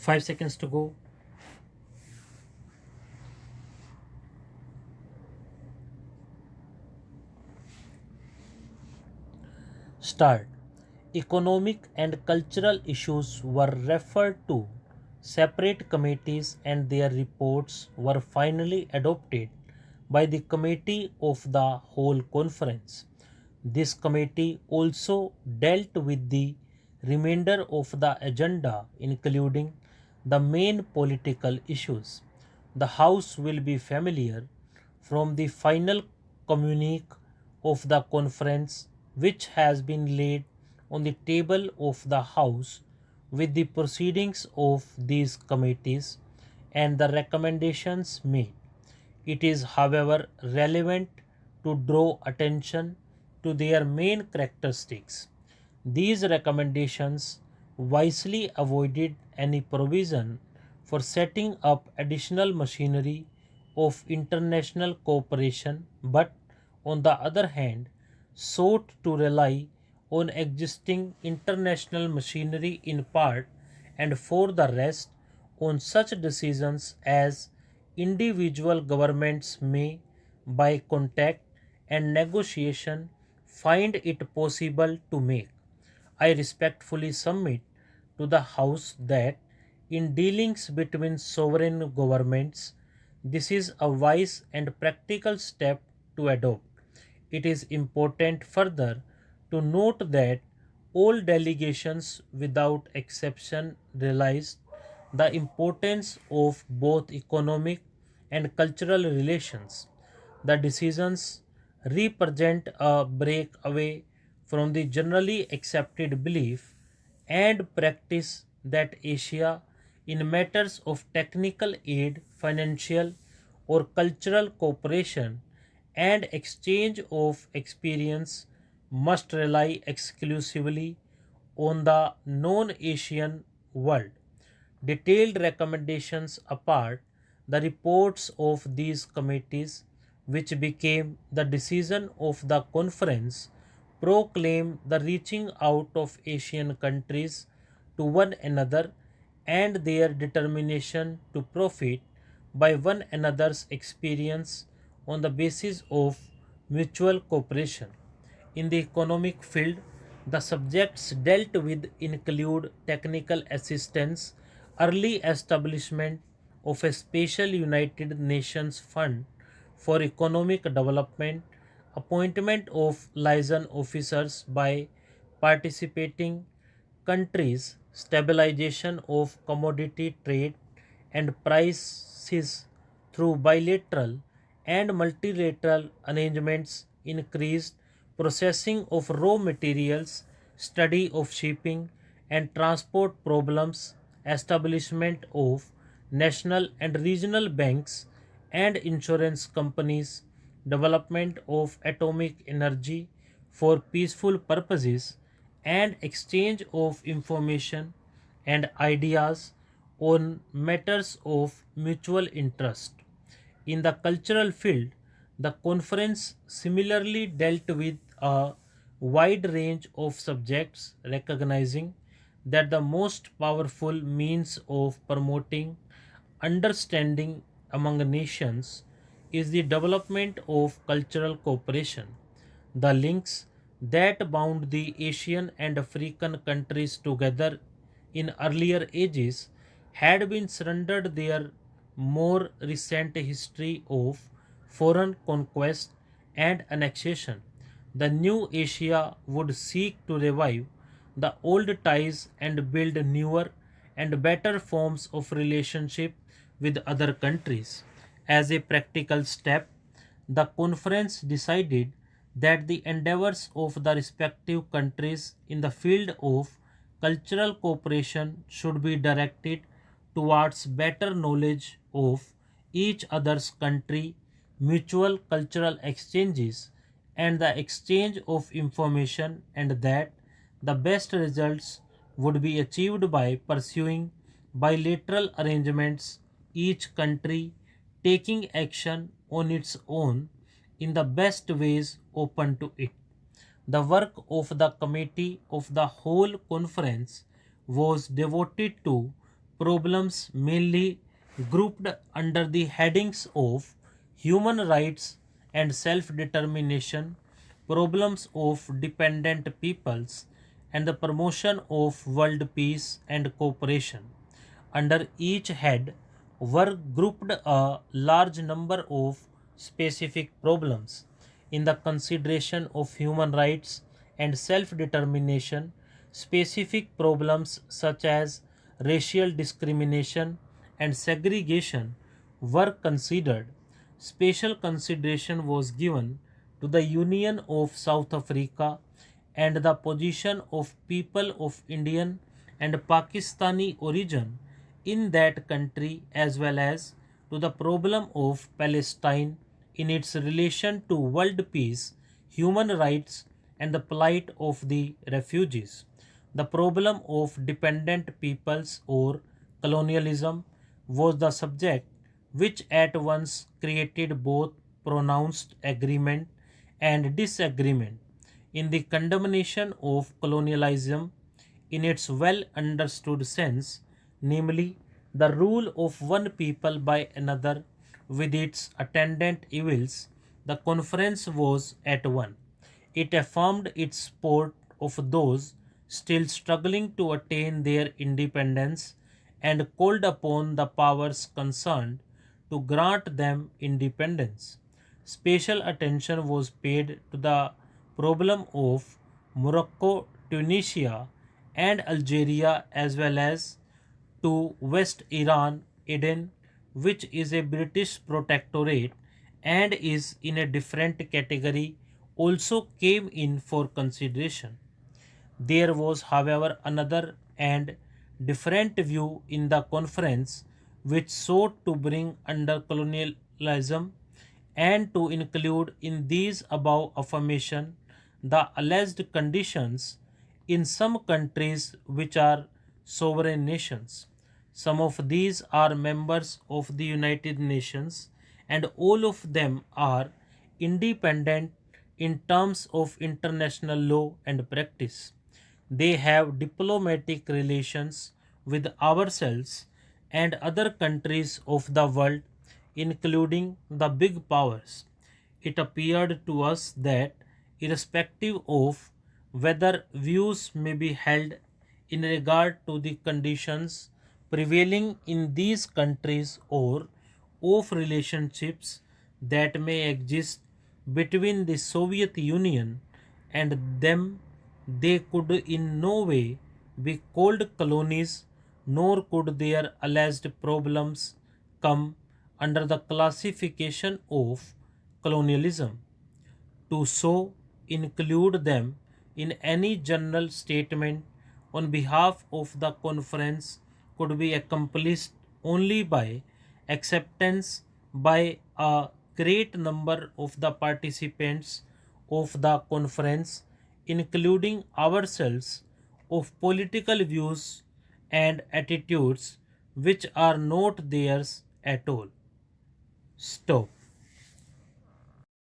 5 seconds to go. Start. Economic and cultural issues were referred to separate committees and their reports were finally adopted by the Committee of the Whole Conference. This committee also dealt with the remainder of the agenda, including the main political issues. The House will be familiar from the final communique of the conference, which has been laid on the table of the House with the proceedings of these committees and the recommendations made. It is, however, relevant to draw attention to their main characteristics. These recommendations wisely avoided any provision for setting up additional machinery of international cooperation, but on the other hand, sought to rely on existing international machinery in part and for the rest on such decisions as individual governments may, by contact and negotiation, find it possible to make. I respectfully submit to the House that in dealings between sovereign governments, this is a wise and practical step to adopt. It is important further to note that all delegations without exception realized the importance of both economic and cultural relations. The decisions represent a break away from the generally accepted belief and practice that Asia, in matters of technical aid, financial or cultural cooperation, and exchange of experience, must rely exclusively on the non Asian world. Detailed recommendations apart, the reports of these committees, which became the decision of the conference, proclaim the reaching out of Asian countries to one another and their determination to profit by one another's experience on the basis of mutual cooperation. In the economic field, the subjects dealt with include technical assistance, early establishment of a special United Nations Fund for Economic Development, appointment of liaison officers by participating countries, stabilization of commodity trade and prices through bilateral and multilateral arrangements, increased processing of raw materials, study of shipping and transport problems, establishment of national and regional banks and insurance companies, development of atomic energy for peaceful purposes, and exchange of information and ideas on matters of mutual interest. In the cultural field, the conference similarly dealt with a wide range of subjects, recognizing that the most powerful means of promoting understanding among nations is the development of cultural cooperation. The links that bound the Asian and African countries together in earlier ages had been surrendered their more recent history of foreign conquest and annexation. The new Asia would seek to revive the old ties and build newer and better forms of relationship with other countries. As a practical step, the conference decided that the endeavors of the respective countries in the field of cultural cooperation should be directed towards better knowledge of each other's country, mutual cultural exchanges, and the exchange of information, and that the best results would be achieved by pursuing bilateral arrangements, each country taking action on its own in the best ways open to it. The work of the committee of the whole conference was devoted to problems mainly grouped under the headings of human rights and self determination, problems of dependent peoples, and the promotion of world peace and cooperation. Under each head were grouped a large number of specific problems. In the consideration of human rights and self determination, specific problems such as racial discrimination and segregation were considered. Special consideration was given to the Union of South Africa and the position of people of Indian and Pakistani origin in that country, as well as to the problem of Palestine in its relation to world peace, human rights, and the plight of the refugees. The problem of dependent peoples or colonialism was the subject which at once created both pronounced agreement and disagreement in the condemnation of colonialism in its well understood sense, namely the rule of one people by another with its attendant evils. The conference was at one. It affirmed its support of those still struggling to attain their independence and called upon the powers concerned to grant them independence. Special attention was paid to the problem of Morocco, Tunisia, and Algeria, as well as to West Iran, Eden, which is a British protectorate and is in a different category, also came in for consideration. There was, however, another and different view in the conference which sought to bring under colonialism and to include in these above affirmation the alleged conditions in some countries which are sovereign nations. Some of these are members of the United Nations, and all of them are independent in terms of international law and practice. They have diplomatic relations with ourselves and other countries of the world, including the big powers. It appeared to us that, irrespective of whether views may be held in regard to the conditions prevailing in these countries or of relationships that may exist between the Soviet Union and them, they could in no way be called colonies, nor could their alleged problems come under the classification of colonialism. To so include them in any general statement on behalf of the conference could be accomplished only by acceptance by a great number of the participants of the conference, including ourselves, of political views and attitudes which are not theirs at all. Stop.